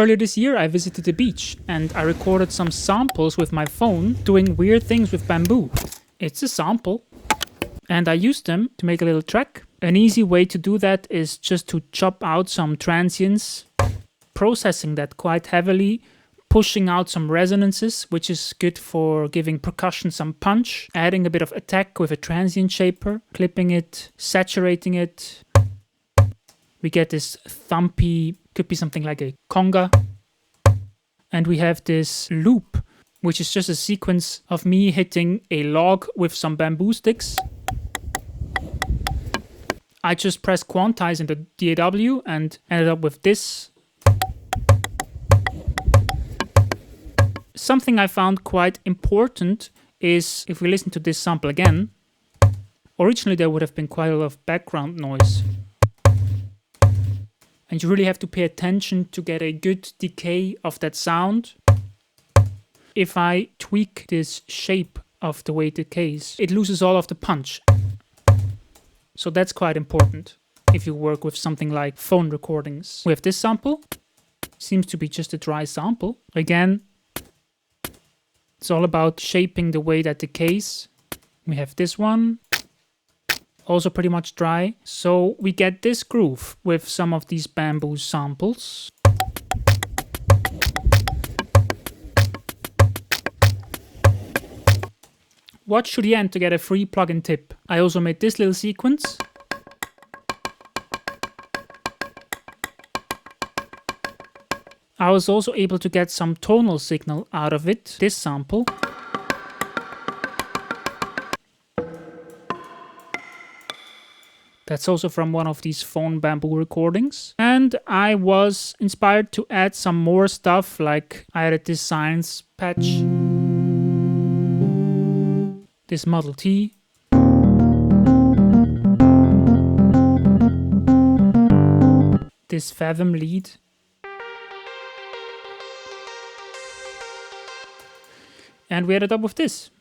Earlier this year I visited the beach and I recorded some samples with my phone doing weird things with bamboo. It's a sample and I used them to make a little track. An easy way to do that is just to chop out some transients, processing that quite heavily, pushing out some resonances, which is good for giving percussion some punch, adding a bit of attack with a transient shaper, clipping it, saturating it. We get this thumpy, could be something like a conga. And we have this loop, which is just a sequence of me hitting a log with some bamboo sticks. I just pressed quantize in the DAW and ended up with this. Something I found quite important is if we listen to this sample again, originally there would have been quite a lot of background noise. And you really have to pay attention to get a good decay of that sound. If I tweak this shape of the way it decays, it loses all of the punch. So that's quite important if you work with something like phone recordings. We have this sample, seems to be just a dry sample. Again, it's all about shaping the way that decays. We have this one, also pretty much dry. So we get this groove with some of these bamboo samples. Watch to the end to get a free plugin tip. I also made this little sequence. I was also able to get some tonal signal out of it, this sample. That's also from one of these phone bamboo recordings. And I was inspired to add some more stuff, like I added this science patch, this Model T, this Fathom lead, and we ended up with this.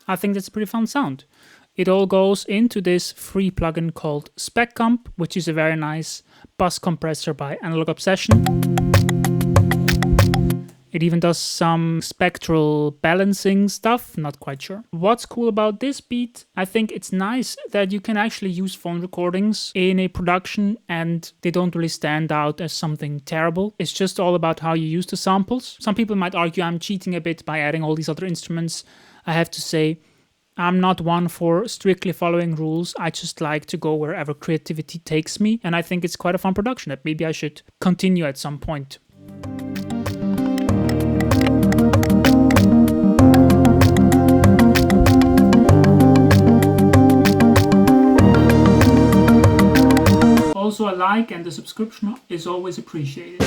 I think that's a pretty fun sound. It all goes into this free plugin called Spec Comp, which is a very nice bus compressor by Analog Obsession. It even does some spectral balancing stuff, not quite sure. What's cool about this beat, I think it's nice that you can actually use phone recordings in a production and they don't really stand out as something terrible. It's just all about how you use the samples. Some people might argue I'm cheating a bit by adding all these other instruments. I have to say, I'm not one for strictly following rules. I just like to go wherever creativity takes me. And I think it's quite a fun production that maybe I should continue at some point. Also, a like and a subscription is always appreciated.